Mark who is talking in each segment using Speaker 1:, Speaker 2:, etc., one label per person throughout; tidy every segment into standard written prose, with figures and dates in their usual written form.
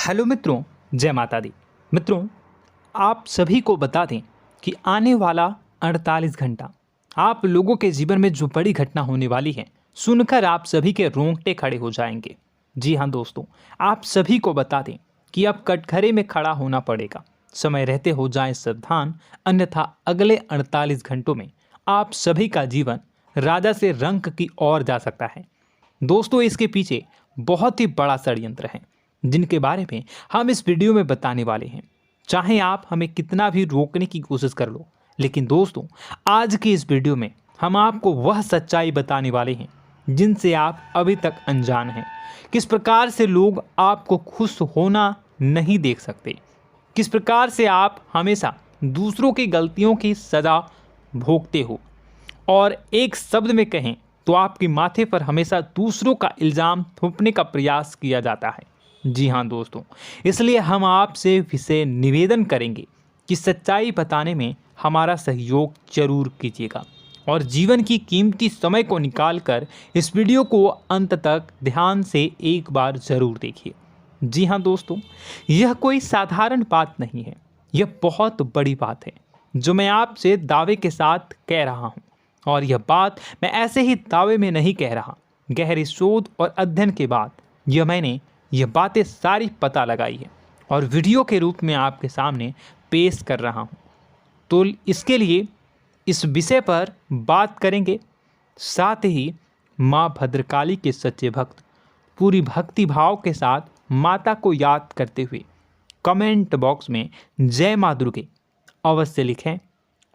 Speaker 1: Hello मित्रों, जय माता दी। मित्रों, आप सभी को बता दें कि आने वाला 48 घंटा आप लोगों के जीवन में जो बड़ी घटना होने वाली है, सुनकर आप सभी के रोंगटे खड़े हो जाएंगे। जी हाँ दोस्तों, आप सभी को बता दें कि अब कटघरे में खड़ा होना पड़ेगा। समय रहते हो जाएं सावधान, अन्यथा अगले 48 घंटों में आप सभी का जीवन राजा से रंक की ओर जा सकता है। दोस्तों, इसके पीछे बहुत ही बड़ा षड्यंत्र है जिनके बारे में हम इस वीडियो में बताने वाले हैं। चाहे आप हमें कितना भी रोकने की कोशिश कर लो, लेकिन दोस्तों आज की इस वीडियो में हम आपको वह सच्चाई बताने वाले हैं जिनसे आप अभी तक अनजान हैं। किस प्रकार से लोग आपको खुश होना नहीं देख सकते, किस प्रकार से आप हमेशा दूसरों की गलतियों की सज़ा भोगते हो, और एक शब्द में कहें तो आपके माथे पर हमेशा दूसरों का इल्ज़ाम थोपने का प्रयास किया जाता है। जी हाँ दोस्तों, इसलिए हम आपसे विशेष निवेदन करेंगे कि सच्चाई बताने में हमारा सहयोग जरूर कीजिएगा और जीवन की कीमती समय को निकालकर इस वीडियो को अंत तक ध्यान से एक बार ज़रूर देखिए। जी हाँ दोस्तों, यह कोई साधारण बात नहीं है, यह बहुत बड़ी बात है जो मैं आपसे दावे के साथ कह रहा हूँ। और यह बात मैं ऐसे ही दावे में नहीं कह रहा, गहरी शोध और अध्ययन के बाद मैंने यह बातें सारी पता लगाई है और वीडियो के रूप में आपके सामने पेश कर रहा हूँ। तो इसके लिए इस विषय पर बात करेंगे। साथ ही माँ भद्रकाली के सच्चे भक्त पूरी भक्ति भाव के साथ माता को याद करते हुए कमेंट बॉक्स में जय माँ दुर्गे अवश्य लिखें।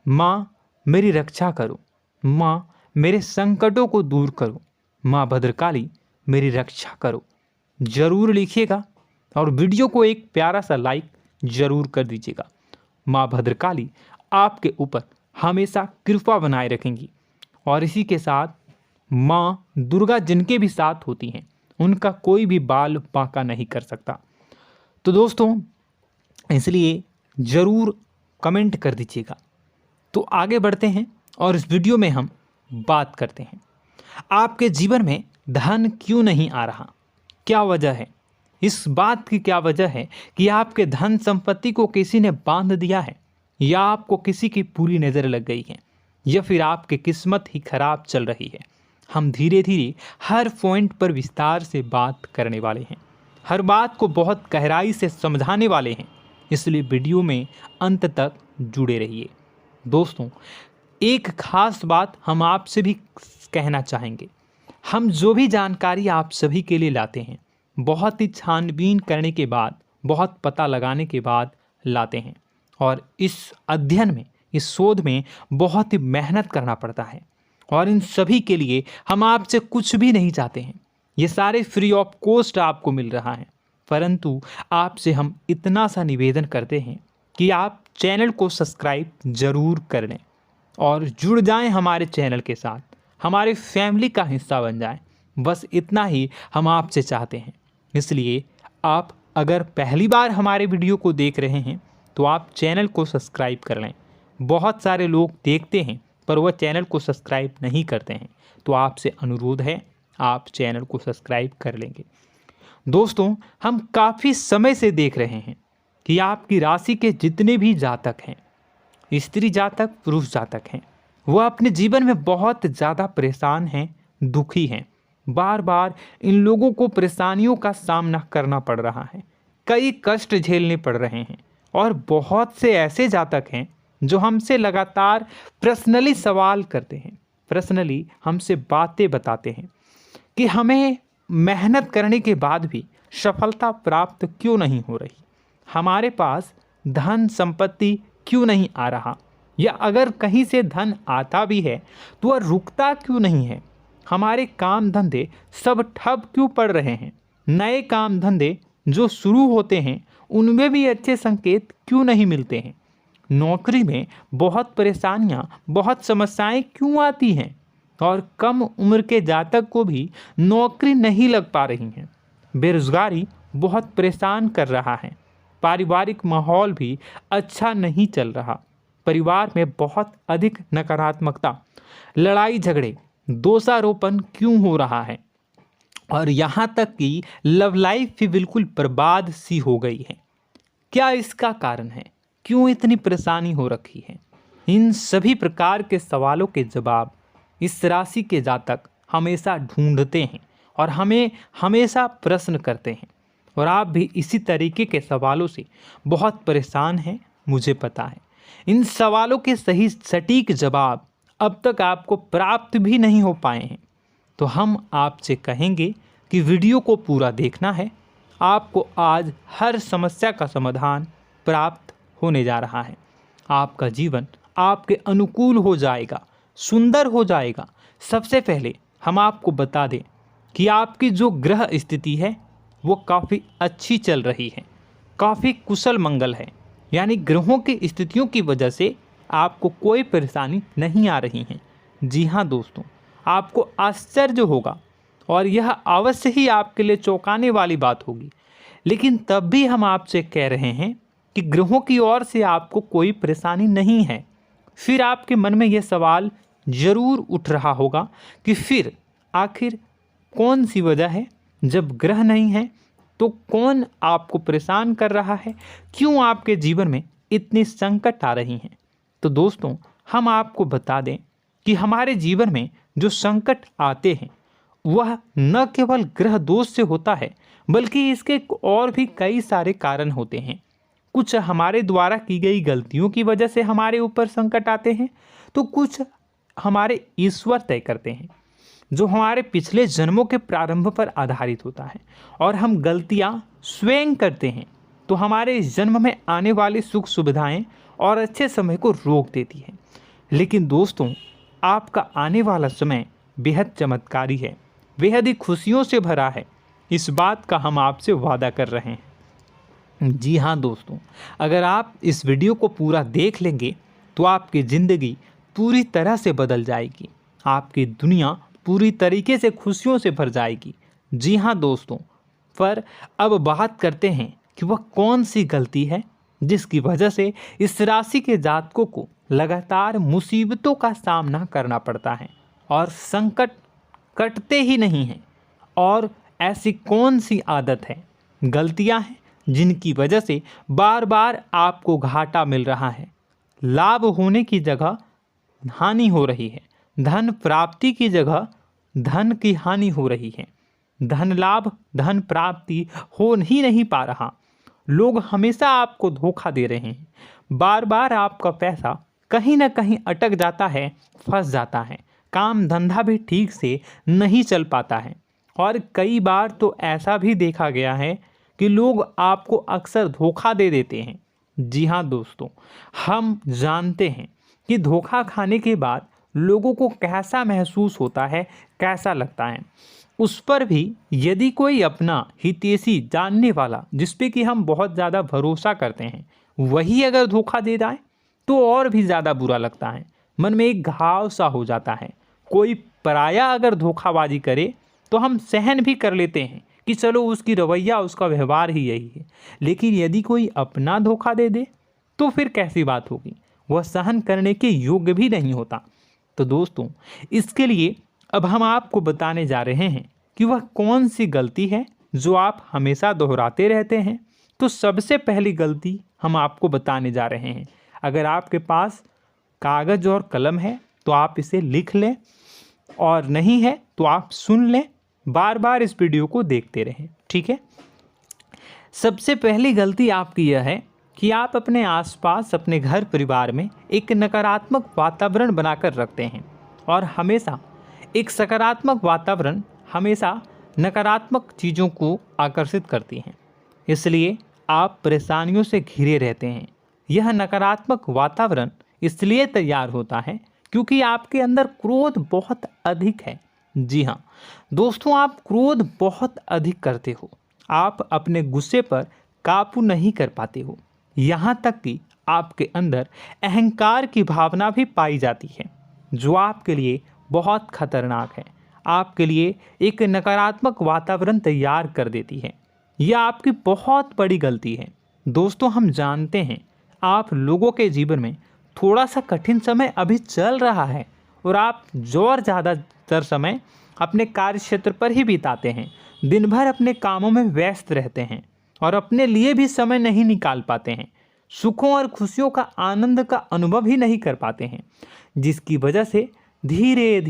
Speaker 1: माँ मेरी रक्षा करो, माँ मेरे संकटों को दूर करो, माँ भद्रकाली मेरी रक्षा करो, ज़रूर लिखिएगा और वीडियो को एक प्यारा सा लाइक ज़रूर कर दीजिएगा। माँ भद्रकाली आपके ऊपर हमेशा कृपा बनाए रखेंगी और इसी के साथ माँ दुर्गा जिनके भी साथ होती हैं उनका कोई भी बाल बांका नहीं कर सकता। तो दोस्तों, इसलिए ज़रूर कमेंट कर दीजिएगा। तो आगे बढ़ते हैं और इस वीडियो में हम बात करते हैं, आपके जीवन में धन क्यों नहीं आ रहा, क्या वजह है। इस बात की क्या वजह है कि आपके धन संपत्ति को किसी ने बांध दिया है, या आपको किसी की पूरी नज़र लग गई है, या फिर आपकी किस्मत ही खराब चल रही है। हम धीरे धीरे हर पॉइंट पर विस्तार से बात करने वाले हैं, हर बात को बहुत गहराई से समझाने वाले हैं, इसलिए वीडियो में अंत तक जुड़े रहिए। दोस्तों, एक खास बात हम आपसे भी कहना चाहेंगे। हम जो भी जानकारी आप सभी के लिए लाते हैं, बहुत ही छानबीन करने के बाद, बहुत पता लगाने के बाद लाते हैं, और इस अध्ययन में, इस शोध में बहुत ही मेहनत करना पड़ता है। और इन सभी के लिए हम आपसे कुछ भी नहीं चाहते हैं, ये सारे फ्री ऑफ कॉस्ट आपको मिल रहा है। परंतु आपसे हम इतना सा निवेदन करते हैं कि आप चैनल को सब्सक्राइब ज़रूर कर लें और जुड़ जाएं हमारे चैनल के साथ, हमारे फैमिली का हिस्सा बन जाएं। बस इतना ही हम आपसे चाहते हैं। इसलिए आप अगर पहली बार हमारे वीडियो को देख रहे हैं तो आप चैनल को सब्सक्राइब कर लें। बहुत सारे लोग देखते हैं पर वह चैनल को सब्सक्राइब नहीं करते हैं, तो आपसे अनुरोध है आप चैनल को सब्सक्राइब कर लेंगे। दोस्तों, हम काफ़ी समय से देख रहे हैं कि आपकी राशि के जितने भी जातक हैं, स्त्री जातक, पुरुष जातक हैं, वह अपने जीवन में बहुत ज़्यादा परेशान हैं, दुखी हैं। बार बार इन लोगों को परेशानियों का सामना करना पड़ रहा है, कई कष्ट झेलने पड़ रहे हैं। और बहुत से ऐसे जातक हैं जो हमसे लगातार पर्सनली सवाल करते हैं, पर्सनली हमसे बातें बताते हैं कि हमें मेहनत करने के बाद भी सफलता प्राप्त क्यों नहीं हो रही, हमारे पास धन संपत्ति क्यों नहीं आ रहा, या अगर कहीं से धन आता भी है तो वह रुकता क्यों नहीं है, हमारे काम धंधे सब ठप क्यों पड़ रहे हैं, नए काम धंधे जो शुरू होते हैं उनमें भी अच्छे संकेत क्यों नहीं मिलते हैं, नौकरी में बहुत परेशानियां, बहुत समस्याएं क्यों आती हैं, और कम उम्र के जातक को भी नौकरी नहीं लग पा रही हैं, बेरोजगारी बहुत परेशान कर रहा है, पारिवारिक माहौल भी अच्छा नहीं चल रहा, परिवार में बहुत अधिक नकारात्मकता, लड़ाई झगड़े, दोषारोपण क्यों हो रहा है, और यहाँ तक कि लव लाइफ भी बिल्कुल बर्बाद सी हो गई है। क्या इसका कारण है? क्यों इतनी परेशानी हो रखी है? इन सभी प्रकार के सवालों के जवाब इस राशि के जातक हमेशा ढूंढते हैं और हमें हमेशा प्रश्न करते हैं। और आप भी इसी तरीके के सवालों से बहुत परेशान हैं, मुझे पता है। इन सवालों के सही सटीक जवाब अब तक आपको प्राप्त भी नहीं हो पाए हैं, तो हम आपसे कहेंगे कि वीडियो को पूरा देखना है। आपको आज हर समस्या का समाधान प्राप्त होने जा रहा है। आपका जीवन आपके अनुकूल हो जाएगा, सुंदर हो जाएगा। सबसे पहले हम आपको बता दें कि आपकी जो ग्रह स्थिति है वो काफ़ी अच्छी चल रही है, काफ़ी कुशल मंगल है। यानी ग्रहों की स्थितियों की वजह से आपको कोई परेशानी नहीं आ रही है। जी हाँ दोस्तों, आपको आश्चर्य होगा और यह अवश्य ही आपके लिए चौंकाने वाली बात होगी, लेकिन तब भी हम आपसे कह रहे हैं कि ग्रहों की ओर से आपको कोई परेशानी नहीं है। फिर आपके मन में यह सवाल जरूर उठ रहा होगा कि फिर आखिर कौन सी वजह है? जब ग्रह नहीं है तो कौन आपको परेशान कर रहा है? क्यों आपके जीवन में इतनी संकट आ रही हैं? तो दोस्तों, हम आपको बता दें कि हमारे जीवन में जो संकट आते हैं वह न केवल ग्रह दोष से होता है, बल्कि इसके और भी कई सारे कारण होते हैं। कुछ हमारे द्वारा की गई गलतियों की वजह से हमारे ऊपर संकट आते हैं, तो कुछ हमारे ईश्वर तय करते हैं, जो हमारे पिछले जन्मों के प्रारंभ पर आधारित होता है। और हम गलतियां स्वयं करते हैं तो हमारे इस जन्म में आने वाली सुख सुविधाएं और अच्छे समय को रोक देती है। लेकिन दोस्तों, आपका आने वाला समय बेहद चमत्कारी है, बेहद ही खुशियों से भरा है। इस बात का हम आपसे वादा कर रहे हैं। जी हाँ दोस्तों, अगर आप इस वीडियो को पूरा देख लेंगे तो आपकी ज़िंदगी पूरी तरह से बदल जाएगी, आपकी दुनिया पूरी तरीके से खुशियों से भर जाएगी। जी हाँ दोस्तों, पर अब बात करते हैं कि वह कौन सी गलती है जिसकी वजह से इस राशि के जातकों को लगातार मुसीबतों का सामना करना पड़ता है और संकट कटते ही नहीं हैं। और ऐसी कौन सी आदत है, गलतियां हैं जिनकी वजह से बार बार आपको घाटा मिल रहा है, लाभ होने की जगह हानि हो रही है, धन प्राप्ति की जगह धन की हानि हो रही है, धन लाभ धन प्राप्ति हो ही नहीं पा रहा, लोग हमेशा आपको धोखा दे रहे हैं, बार बार आपका पैसा कहीं ना कहीं अटक जाता है, फंस जाता है, काम धंधा भी ठीक से नहीं चल पाता है। और कई बार तो ऐसा भी देखा गया है कि लोग आपको अक्सर धोखा दे देते हैं। जी हाँ दोस्तों, हम जानते हैं कि धोखा खाने के बाद लोगों को कैसा महसूस होता है, कैसा लगता है। उस पर भी यदि कोई अपना हितैषी जानने वाला, जिस पे कि हम बहुत ज़्यादा भरोसा करते हैं, वही अगर धोखा दे जाए तो और भी ज़्यादा बुरा लगता है, मन में एक घाव सा हो जाता है। कोई पराया अगर धोखाबाजी करे तो हम सहन भी कर लेते हैं कि चलो उसकी रवैया उसका व्यवहार ही यही है, लेकिन यदि कोई अपना धोखा दे दे तो फिर कैसी बात होगी, वह सहन करने के योग्य भी नहीं होता। तो दोस्तों, इसके लिए अब हम आपको बताने जा रहे हैं कि वह कौन सी गलती है जो आप हमेशा दोहराते रहते हैं। तो सबसे पहली गलती हम आपको बताने जा रहे हैं। अगर आपके पास कागज़ और कलम है तो आप इसे लिख लें, और नहीं है तो आप सुन लें, बार बार इस वीडियो को देखते रहें, ठीक है। सबसे पहली गलती आपकी यह है कि आप अपने आसपास, अपने घर परिवार में एक नकारात्मक वातावरण बनाकर रखते हैं, और हमेशा एक सकारात्मक वातावरण हमेशा नकारात्मक चीज़ों को आकर्षित करती हैं। इसलिए आप परेशानियों से घिरे रहते हैं। यह नकारात्मक वातावरण इसलिए तैयार होता है क्योंकि आपके अंदर क्रोध बहुत अधिक है। जी हाँ दोस्तों, आप क्रोध बहुत अधिक करते हो, आप अपने गुस्से पर काबू नहीं कर पाते हो, यहाँ तक कि आपके अंदर अहंकार की भावना भी पाई जाती है, जो आपके लिए बहुत खतरनाक है, आपके लिए एक नकारात्मक वातावरण तैयार कर देती है। यह आपकी बहुत बड़ी गलती है। दोस्तों, हम जानते हैं आप लोगों के जीवन में थोड़ा सा कठिन समय अभी चल रहा है और आप और ज़्यादा अधिकतर समय अपने कार्य क्षेत्र पर ही बिताते हैं, दिन भर अपने कामों में व्यस्त रहते हैं और अपने लिए भी समय नहीं निकाल पाते हैं, सुखों और खुशियों का आनंद का अनुभव ही नहीं कर पाते हैं, जिसकी वजह से धीरे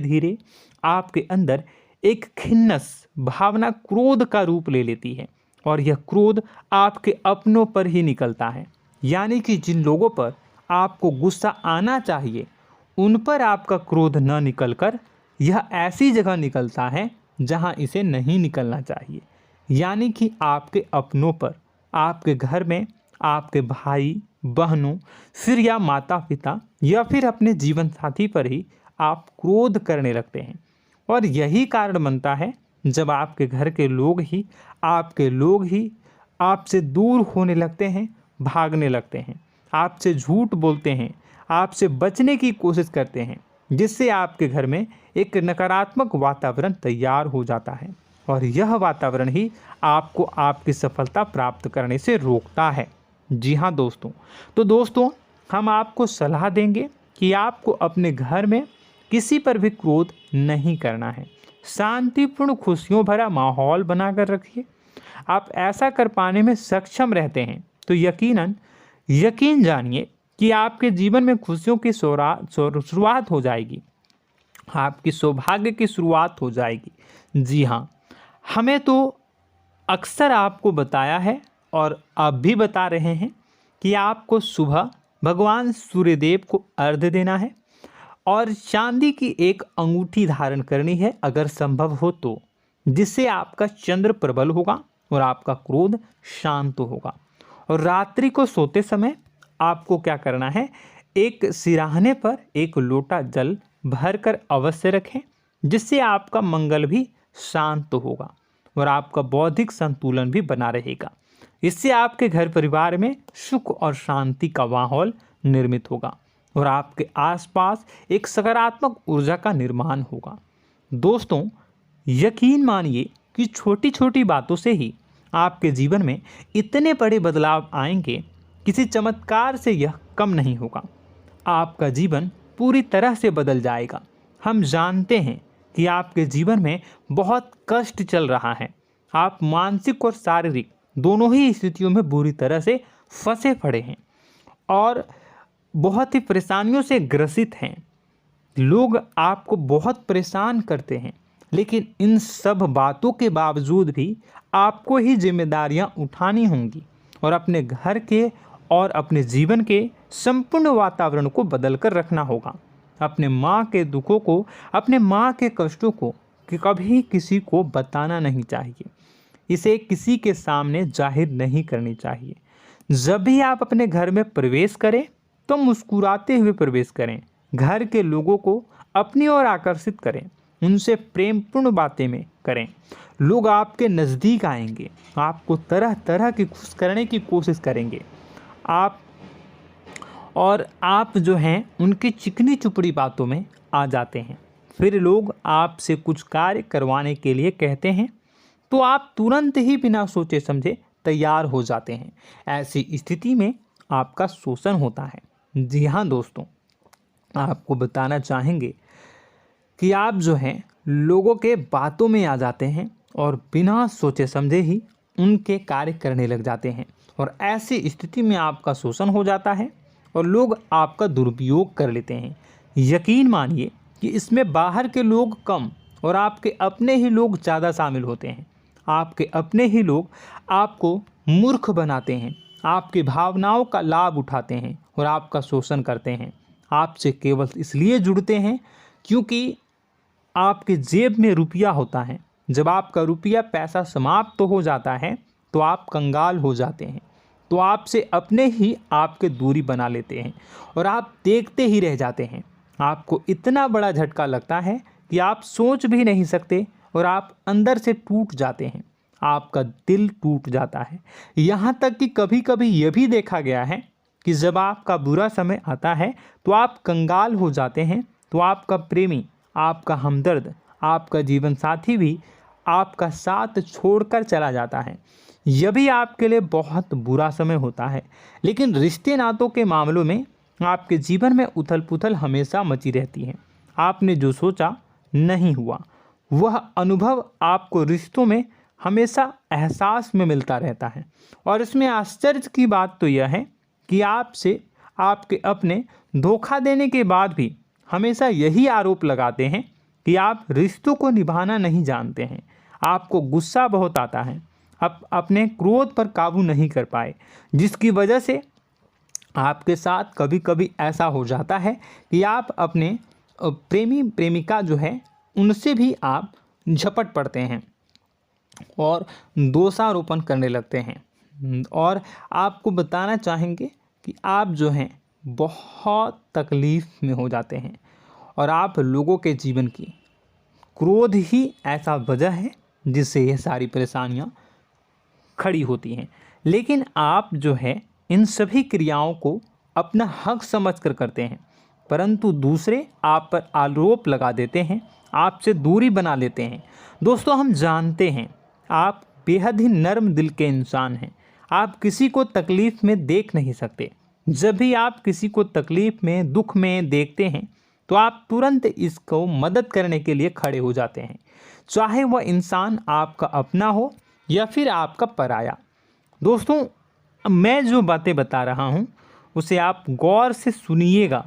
Speaker 1: धीरे आपके अंदर एक खिन्नस भावना क्रोध का रूप ले लेती है और यह क्रोध आपके अपनों पर ही निकलता है। यानी कि जिन लोगों पर आपको गुस्सा आना चाहिए उन पर आपका क्रोध न निकलकर यह ऐसी जगह निकलता है जहां इसे नहीं निकलना चाहिए। यानी कि आपके अपनों पर, आपके घर में आपके भाई बहनों, फिर या माता पिता या फिर अपने जीवन साथी पर ही आप क्रोध करने लगते हैं। और यही कारण बनता है जब आपके घर के लोग ही आपसे दूर होने लगते हैं, भागने लगते हैं, आपसे झूठ बोलते हैं, आपसे बचने की कोशिश करते हैं, जिससे आपके घर में एक नकारात्मक वातावरण तैयार हो जाता है और यह वातावरण ही आपको आपकी सफलता प्राप्त करने से रोकता है। जी हाँ दोस्तों, तो दोस्तों हम आपको सलाह देंगे कि आपको अपने घर में किसी पर भी क्रोध नहीं करना है। शांतिपूर्ण खुशियों भरा माहौल बनाकर रखिए। आप ऐसा कर पाने में सक्षम रहते हैं तो यकीन जानिए कि आपके जीवन में खुशियों की शुरुआत हो जाएगी, आपकी सौभाग्य की शुरुआत हो जाएगी। जी हाँ, हमें तो अक्सर आपको बताया है और अब भी बता रहे हैं कि आपको सुबह भगवान सूर्यदेव को अर्घ्य देना है और चांदी की एक अंगूठी धारण करनी है अगर संभव हो तो, जिससे आपका चंद्र प्रबल होगा और आपका क्रोध शांत होगा। और रात्रि को सोते समय आपको क्या करना है, एक सिराहने पर एक लोटा जल भरकर अवश्य रखें, जिससे आपका मंगल भी शांत होगा और आपका बौद्धिक संतुलन भी बना रहेगा। इससे आपके घर परिवार में सुख और शांति का माहौल निर्मित होगा और आपके आसपास एक सकारात्मक ऊर्जा का निर्माण होगा। दोस्तों यकीन मानिए कि छोटी छोटी बातों से ही आपके जीवन में इतने बड़े बदलाव आएंगे, किसी चमत्कार से यह कम नहीं होगा। आपका जीवन पूरी तरह से बदल जाएगा। हम जानते हैं कि आपके जीवन में बहुत कष्ट चल रहा है, आप मानसिक और शारीरिक दोनों ही स्थितियों में बुरी तरह से फंसे पड़े हैं और बहुत ही परेशानियों से ग्रसित हैं। लोग आपको बहुत परेशान करते हैं, लेकिन इन सब बातों के बावजूद भी आपको ही जिम्मेदारियां उठानी होंगी और अपने घर के और अपने जीवन के संपूर्ण वातावरण को बदल कर रखना होगा। अपने माँ के दुखों को, अपने माँ के कष्टों को कभी किसी को बताना नहीं चाहिए, इसे किसी के सामने जाहिर नहीं करनी चाहिए। जब भी आप अपने घर में प्रवेश करें तो मुस्कुराते हुए प्रवेश करें, घर के लोगों को अपनी ओर आकर्षित करें, उनसे प्रेमपूर्ण बातें में करें। लोग आपके नज़दीक आएंगे, आपको तरह तरह की खुश करने की कोशिश करेंगे। आप जो हैं उनकी चिकनी चुपड़ी बातों में आ जाते हैं। फिर लोग आपसे कुछ कार्य करवाने के लिए कहते हैं तो आप तुरंत ही बिना सोचे समझे तैयार हो जाते हैं। ऐसी स्थिति में आपका शोषण होता है। जी हाँ दोस्तों, आपको बताना चाहेंगे कि आप जो हैं लोगों के बातों में आ जाते हैं और बिना सोचे समझे ही उनके कार्य करने लग जाते हैं और ऐसी स्थिति में आपका शोषण हो जाता है और लोग आपका दुरुपयोग कर लेते हैं। यकीन मानिए कि इसमें बाहर के लोग कम और आपके अपने ही लोग ज़्यादा शामिल होते हैं। आपके अपने ही लोग आपको मूर्ख बनाते हैं, आपकी भावनाओं का लाभ उठाते हैं और आपका शोषण करते हैं। आपसे केवल इसलिए जुड़ते हैं क्योंकि आपके जेब में रुपया होता है। जब आपका रुपया पैसा समाप्त हो जाता है तो आप कंगाल हो जाते हैं, तो आपसे अपने ही आपके दूरी बना लेते हैं और आप देखते ही रह जाते हैं। आपको इतना बड़ा झटका लगता है कि आप सोच भी नहीं सकते और आप अंदर से टूट जाते हैं, आपका दिल टूट जाता है। यहाँ तक कि कभी कभी यह भी देखा गया है कि जब आपका बुरा समय आता है तो आप कंगाल हो जाते हैं, तो आपका प्रेमी, आपका हमदर्द, आपका जीवन साथी भी आपका साथ छोड़कर चला जाता है। यह भी आपके लिए बहुत बुरा समय होता है। लेकिन रिश्ते नातों के मामलों में आपके जीवन में उथल पुथल हमेशा मची रहती है। आपने जो सोचा नहीं हुआ। वह अनुभव आपको रिश्तों में हमेशा एहसास में मिलता रहता है। और इसमें आश्चर्य की बात तो यह है कि आपसे आपके अपने धोखा देने के बाद भी हमेशा यही आरोप लगाते हैं कि आप रिश्तों को निभाना नहीं जानते हैं। आपको गुस्सा बहुत आता है, अपने क्रोध पर काबू नहीं कर पाए, जिसकी वजह से आपके साथ कभी कभी ऐसा हो जाता है कि आप अपने प्रेमी प्रेमिका जो है उनसे भी आप झपट पड़ते हैं और दोषारोपण करने लगते हैं। और आपको बताना चाहेंगे कि आप जो हैं बहुत तकलीफ़ में हो जाते हैं और आप लोगों के जीवन की क्रोध ही ऐसा वजह है जिससे ये सारी परेशानियां खड़ी होती हैं। लेकिन आप जो है इन सभी क्रियाओं को अपना हक समझकर करते हैं, परंतु दूसरे आप पर आरोप लगा देते हैं, आपसे दूरी बना लेते हैं। दोस्तों, हम जानते हैं आप बेहद ही नर्म दिल के इंसान हैं। आप किसी को तकलीफ़ में देख नहीं सकते। जब भी आप किसी को तकलीफ़ में, दुख में देखते हैं तो आप तुरंत इसको मदद करने के लिए खड़े हो जाते हैं, चाहे वह इंसान आपका अपना हो या फिर आपका पराया। दोस्तों, मैं जो बातें बता रहा हूँ उसे आप गौर से सुनिएगा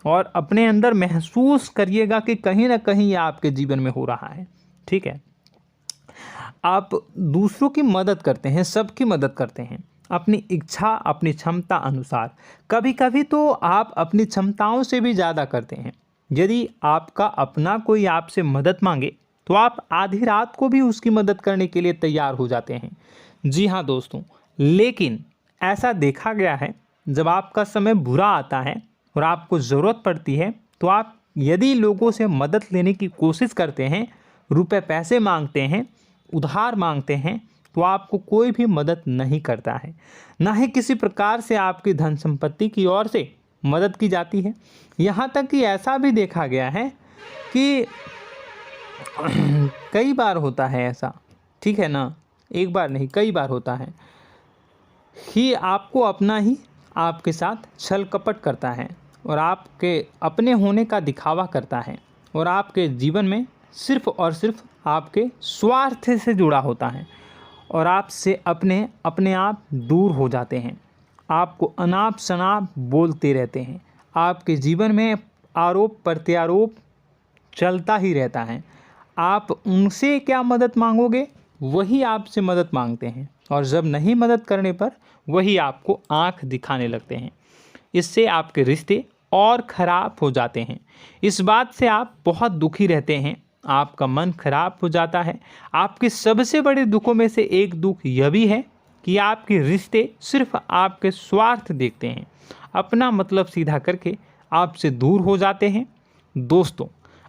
Speaker 1: और अपने अंदर महसूस करिएगा कि कहीं ना कहीं ये आपके जीवन में हो रहा है। ठीक है, आप दूसरों की मदद करते हैं, सबकी मदद करते हैं अपनी इच्छा, अपनी क्षमता अनुसार। कभी कभी तो आप अपनी क्षमताओं से भी ज़्यादा करते हैं। यदि आपका अपना कोई आपसे मदद मांगे तो आप आधी रात को भी उसकी मदद करने के लिए तैयार हो जाते हैं। जी हाँ दोस्तों, लेकिन ऐसा देखा गया है जब आपका समय बुरा आता है और आपको ज़रूरत पड़ती है तो आप यदि लोगों से मदद लेने की कोशिश करते हैं, रुपए पैसे मांगते हैं, उधार मांगते हैं, तो आपको कोई भी मदद नहीं करता है। ना ही किसी प्रकार से आपकी धन संपत्ति की ओर से मदद की जाती है। यहाँ तक कि ऐसा भी देखा गया है कि कई बार होता है ऐसा, ठीक है ना, एक बार नहीं कई बार होता है कि आपको अपना ही आपके साथ छल कपट करता है और आपके अपने होने का दिखावा करता है और आपके जीवन में सिर्फ और सिर्फ आपके स्वार्थ से जुड़ा होता है और आपसे अपने आप दूर हो जाते हैं। आपको अनाप शनाप बोलते रहते हैं। आपके जीवन में आरोप प्रत्यारोप चलता ही रहता है। आप उनसे क्या मदद मांगोगे, वही आपसे मदद मांगते हैं और जब नहीं मदद करने पर वही आपको आंख दिखाने लगते हैं। इससे आपके रिश्ते और ख़राब हो जाते हैं। इस बात से आप बहुत दुखी रहते हैं, आपका मन खराब हो जाता है। आपके सबसे बड़े दुखों में से एक दुख यह भी है कि आपके रिश्ते सिर्फ आपके स्वार्थ देखते हैं, अपना मतलब सीधा करके आपसे दूर हो जाते हैं। दोस्तों,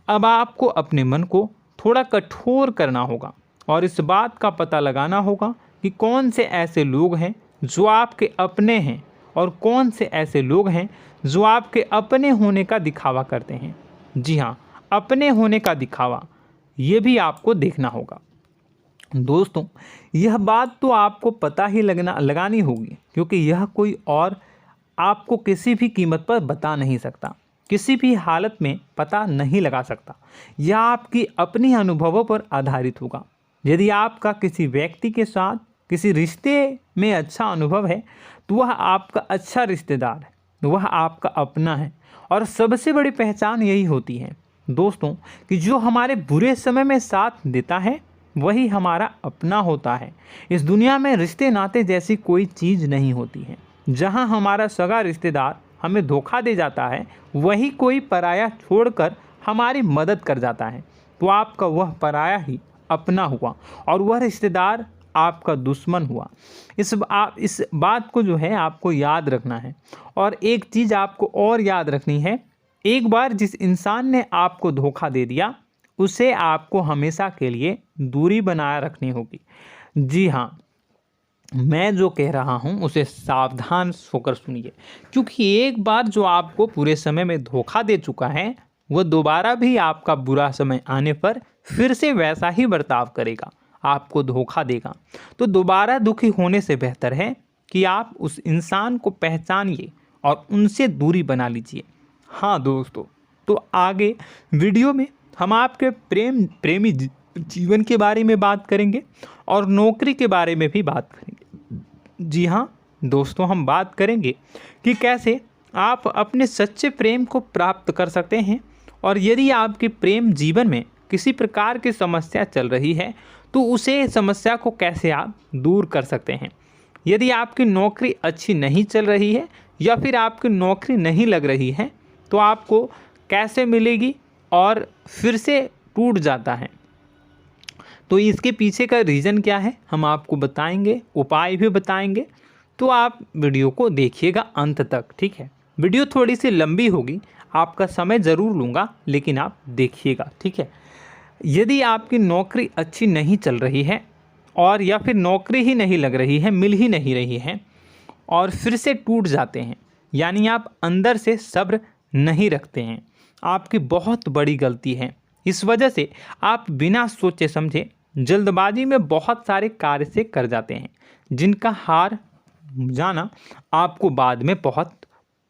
Speaker 1: अब आपको अपने मन को थोड़ा कठोर करना होगा और इस बात का पता लगाना होगा कि कौन से ऐसे लोग हैं जो आपके अपने हैं और कौन से ऐसे लोग हैं जो आपके अपने होने का दिखावा करते हैं। जी हाँ, अपने होने का दिखावा, ये भी आपको देखना होगा। दोस्तों, यह बात तो आपको पता ही लगानी होगी, क्योंकि यह कोई और आपको किसी भी कीमत पर बता नहीं सकता, किसी भी हालत में पता नहीं लगा सकता। यह आपकी अपनी अनुभवों पर आधारित होगा। यदि आपका किसी व्यक्ति के साथ किसी रिश्ते में अच्छा अनुभव है तो वह आपका अच्छा रिश्तेदार है, वह आपका अपना है। और सबसे बड़ी पहचान यही होती है दोस्तों कि जो हमारे बुरे समय में साथ देता है वही हमारा अपना होता है। इस दुनिया में रिश्ते नाते जैसी कोई चीज़ नहीं होती है। जहां हमारा सगा रिश्तेदार हमें धोखा दे जाता है, वही कोई पराया छोड़कर हमारी मदद कर जाता है, तो आपका वह पराया ही अपना हुआ और वह रिश्तेदार आपका दुश्मन हुआ। इस बात को जो है आपको याद रखना है। और एक चीज़ आपको और याद रखनी है, एक बार जिस इंसान ने आपको धोखा दे दिया उसे आपको हमेशा के लिए दूरी बनाए रखनी होगी। जी हाँ, मैं जो कह रहा हूँ उसे सावधान होकर सुनिए, क्योंकि एक बार जो आपको पूरे समय में धोखा दे चुका है वह दोबारा भी आपका बुरा समय आने पर फिर से वैसा ही बर्ताव करेगा, आपको धोखा देगा। तो दोबारा दुखी होने से बेहतर है कि आप उस इंसान को पहचानिए और उनसे दूरी बना लीजिए। हाँ दोस्तों, तो आगे वीडियो में हम आपके प्रेमी जीवन के बारे में बात करेंगे और नौकरी के बारे में भी बात करेंगे। जी हाँ दोस्तों, हम बात करेंगे कि कैसे आप अपने सच्चे प्रेम को प्राप्त कर सकते हैं, और यदि आपके प्रेम जीवन में किसी प्रकार की समस्या चल रही है तो उसे समस्या को कैसे आप दूर कर सकते हैं। यदि आपकी नौकरी अच्छी नहीं चल रही है या फिर आपकी नौकरी नहीं लग रही है तो आपको कैसे मिलेगी और फिर से टूट जाता है, तो इसके पीछे का रीज़न क्या है हम आपको बताएंगे, उपाय भी बताएंगे। तो आप वीडियो को देखिएगा अंत तक, ठीक है। वीडियो थोड़ी सी लंबी होगी, आपका समय ज़रूर लूँगा, लेकिन आप देखिएगा, ठीक है। यदि आपकी नौकरी अच्छी नहीं चल रही है और या फिर नौकरी ही नहीं लग रही है, मिल ही नहीं रही है और फिर से टूट जाते हैं, यानी आप अंदर से सब्र नहीं रखते हैं, आपकी बहुत बड़ी गलती है। इस वजह से आप बिना सोचे समझे जल्दबाजी में बहुत सारे कार्य से कर जाते हैं, जिनका हार जाना आपको बाद में बहुत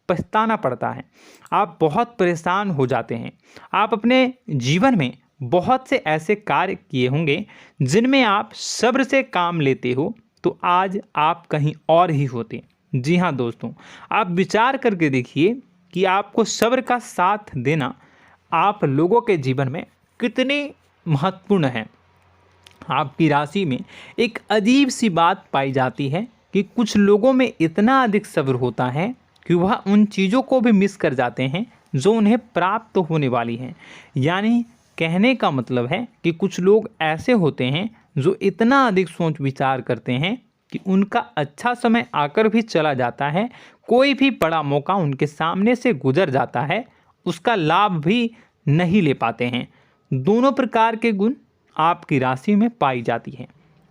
Speaker 1: पछताना पड़ता है। आप बहुत परेशान हो जाते हैं। आप अपने जीवन में बहुत से ऐसे कार्य किए होंगे जिनमें आप सब्र से काम लेते हो, तो आज आप कहीं और ही होते। जी हाँ दोस्तों, आप विचार करके देखिए कि आपको सब्र का साथ देना आप लोगों के जीवन में कितनी महत्वपूर्ण है। आपकी राशि में एक अजीब सी बात पाई जाती है कि कुछ लोगों में इतना अधिक सब्र होता है कि वह उन चीज़ों को भी मिस कर जाते हैं जो उन्हें प्राप्त होने वाली हैं। यानी कहने का मतलब है कि कुछ लोग ऐसे होते हैं जो इतना अधिक सोच विचार करते हैं कि उनका अच्छा समय आकर भी चला जाता है, कोई भी बड़ा मौका उनके सामने से गुजर जाता है, उसका लाभ भी नहीं ले पाते हैं। दोनों प्रकार के गुण आपकी राशि में पाई जाती है।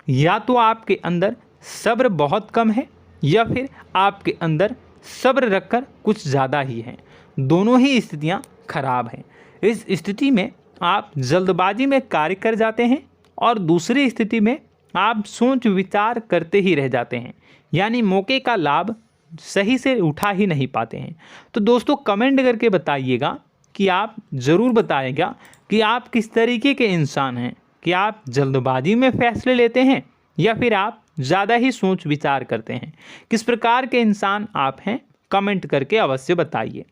Speaker 1: या तो आपके अंदर सब्र बहुत कम है या फिर आपके अंदर सब्र रखकर कुछ ज़्यादा ही है। दोनों ही स्थितियाँ खराब हैं। इस स्थिति में आप जल्दबाजी में कार्य कर जाते हैं और दूसरी स्थिति में आप सोच विचार करते ही रह जाते हैं, यानी मौके का लाभ सही से उठा ही नहीं पाते हैं। तो दोस्तों कमेंट करके बताइएगा कि आप ज़रूर बताइएगा कि आप किस तरीके के इंसान हैं, कि आप जल्दबाजी में फैसले लेते हैं या फिर आप ज़्यादा ही सोच विचार करते हैं। किस प्रकार के इंसान आप हैं, कमेंट करके अवश्य बताइए।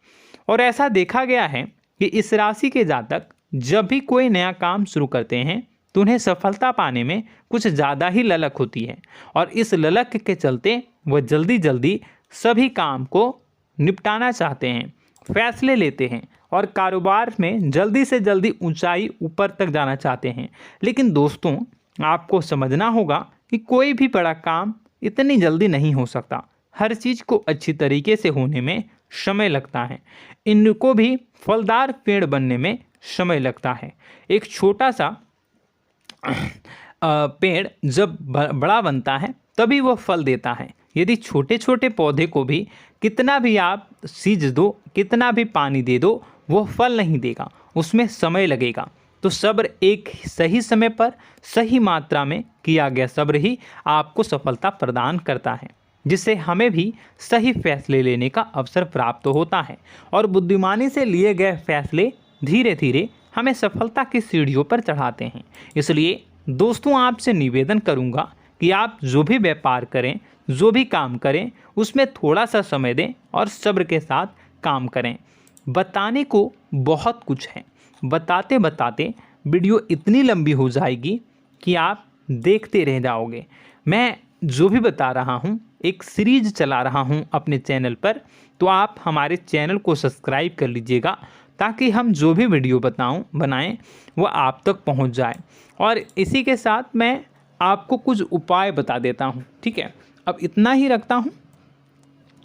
Speaker 1: और ऐसा देखा गया है कि इस राशि के जातक जब भी कोई नया काम शुरू करते हैं तो उन्हें सफलता पाने में कुछ ज़्यादा ही ललक होती है, और इस ललक के चलते वह जल्दी जल्दी सभी काम को निपटाना चाहते हैं, फैसले लेते हैं और कारोबार में जल्दी से जल्दी ऊंचाई ऊपर तक जाना चाहते हैं। लेकिन दोस्तों आपको समझना होगा कि कोई भी बड़ा काम इतनी जल्दी नहीं हो सकता। हर चीज़ को अच्छी तरीके से होने में समय लगता है। इनको भी फलदार पेड़ बनने में समय लगता है। एक छोटा सा पेड़ जब बड़ा बनता है तभी वह फल देता है। यदि छोटे छोटे पौधे को भी कितना भी आप सींच दो, कितना भी पानी दे दो, वो फल नहीं देगा, उसमें समय लगेगा। तो सब्र एक सही समय पर सही मात्रा में किया गया सब्र ही आपको सफलता प्रदान करता है, जिससे हमें भी सही फैसले लेने का अवसर प्राप्त होता है। और बुद्धिमानी से लिए गए फैसले धीरे धीरे हमें सफलता की सीढ़ियों पर चढ़ाते हैं। इसलिए दोस्तों आपसे निवेदन करूंगा कि आप जो भी व्यापार करें, जो भी काम करें, उसमें थोड़ा सा समय दें और सब्र के साथ काम करें। बताने को बहुत कुछ है, बताते बताते वीडियो इतनी लंबी हो जाएगी कि आप देखते रह जाओगे। मैं जो भी बता रहा हूँ एक सीरीज चला रहा हूँ अपने चैनल पर, तो आप हमारे चैनल को सब्सक्राइब कर लीजिएगा ताकि हम जो भी वीडियो बनाएं वो आप तक पहुँच जाए। और इसी के साथ मैं आपको कुछ उपाय बता देता हूँ, ठीक है। अब इतना ही रखता हूँ।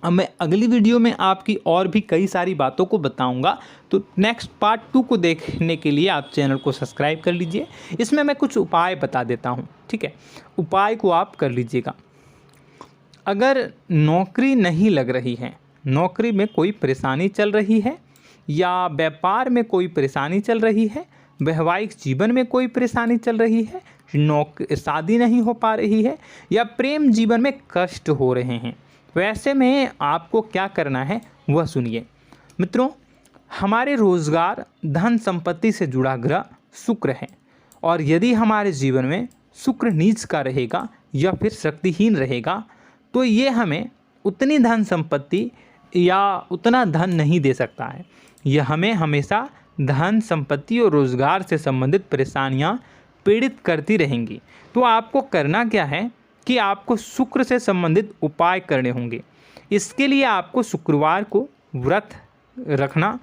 Speaker 1: अब मैं अगली वीडियो में आपकी और भी कई सारी बातों को बताऊंगा। तो नेक्स्ट पार्ट 2 को देखने के लिए आप चैनल को सब्सक्राइब कर लीजिए। इसमें मैं कुछ उपाय बता देता हूं, ठीक है। उपाय को आप कर लीजिएगा। अगर नौकरी नहीं लग रही है, नौकरी में कोई परेशानी चल रही है, या व्यापार में कोई परेशानी चल रही है, वैवाहिक जीवन में कोई परेशानी चल रही है, शादी नहीं हो पा रही है, या प्रेम जीवन में कष्ट हो रहे हैं, वैसे में आपको क्या करना है वह सुनिए। मित्रों, हमारे रोजगार, धन संपत्ति से जुड़ा ग्रह शुक्र है, और यदि हमारे जीवन में शुक्र नीच का रहेगा या फिर शक्तिहीन रहेगा तो ये हमें उतनी धन संपत्ति या उतना धन नहीं दे सकता है। यह हमें हमेशा धन संपत्ति और रोजगार से संबंधित परेशानियां पीड़ित करती रहेंगी। तो आपको करना क्या है कि आपको शुक्र से संबंधित उपाय करने होंगे। इसके लिए आपको शुक्रवार को व्रत रखना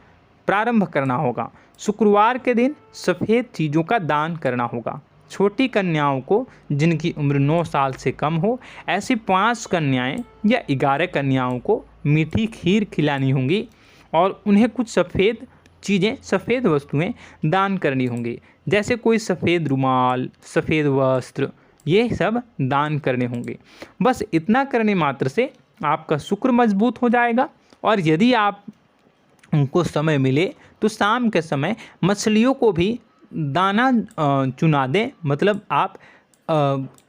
Speaker 1: प्रारंभ करना होगा। शुक्रवार के दिन सफ़ेद चीज़ों का दान करना होगा। छोटी कन्याओं को जिनकी उम्र 9 साल से कम हो, ऐसी 5 कन्याएं या 11 कन्याओं को मीठी खीर खिलानी होंगी और उन्हें कुछ सफ़ेद चीज़ें, सफ़ेद वस्तुएं दान करनी होंगी, जैसे कोई सफ़ेद रुमाल, सफ़ेद वस्त्र, ये सब दान करने होंगे। बस इतना करने मात्र से आपका शुक्र मजबूत हो जाएगा। और यदि आप उनको समय मिले तो शाम के समय मछलियों को भी दाना चुना दें, मतलब आप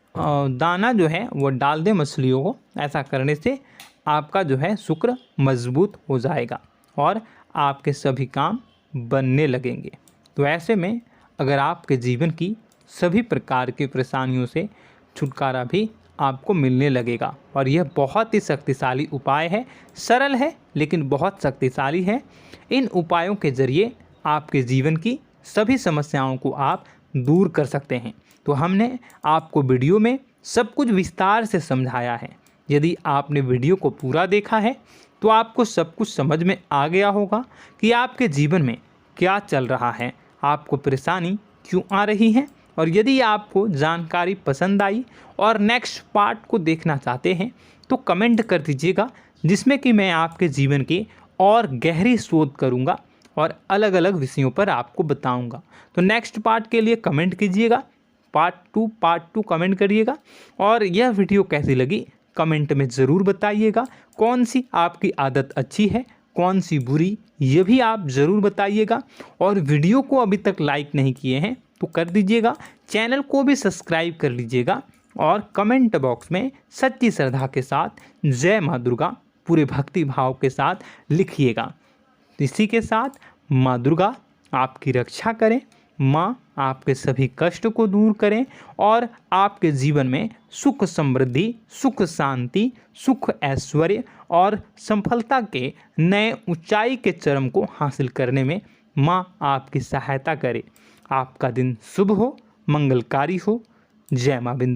Speaker 1: दाना जो है वो डाल दें मछलियों को। ऐसा करने से आपका जो है शुक्र मजबूत हो जाएगा और आपके सभी काम बनने लगेंगे। तो ऐसे में अगर आपके जीवन की सभी प्रकार की परेशानियों से छुटकारा भी आपको मिलने लगेगा। और यह बहुत ही शक्तिशाली उपाय है, सरल है लेकिन बहुत शक्तिशाली है। इन उपायों के ज़रिए आपके जीवन की सभी समस्याओं को आप दूर कर सकते हैं। तो हमने आपको वीडियो में सब कुछ विस्तार से समझाया है। यदि आपने वीडियो को पूरा देखा है तो आपको सब कुछ समझ में आ गया होगा कि आपके जीवन में क्या चल रहा है, आपको परेशानी क्यों आ रही है। और यदि आपको जानकारी पसंद आई और नेक्स्ट पार्ट को देखना चाहते हैं तो कमेंट कर दीजिएगा, जिसमें कि मैं आपके जीवन की और गहरी शोध करूंगा और अलग अलग विषयों पर आपको बताऊंगा। तो नेक्स्ट पार्ट के लिए कमेंट कीजिएगा, पार्ट टू कमेंट करिएगा। और यह वीडियो कैसी लगी कमेंट में ज़रूर बताइएगा। कौन सी आपकी आदत अच्छी है, कौन सी बुरी, ये भी आप ज़रूर बताइएगा। और वीडियो को अभी तक लाइक नहीं किए हैं तो कर दीजिएगा, चैनल को भी सब्सक्राइब कर लीजिएगा और कमेंट बॉक्स में सच्ची श्रद्धा के साथ जय माँ दुर्गा पूरे भक्ति भाव के साथ लिखिएगा। इसी के साथ माँ दुर्गा आपकी रक्षा करें, माँ आपके सभी कष्ट को दूर करें और आपके जीवन में सुख समृद्धि, सुख शांति, सुख ऐश्वर्य और सफलता के नए ऊंचाई के चरम को हासिल करने में माँ आपकी सहायता करे। आपका दिन शुभ हो, मंगलकारी हो। जय माँ बिंदु।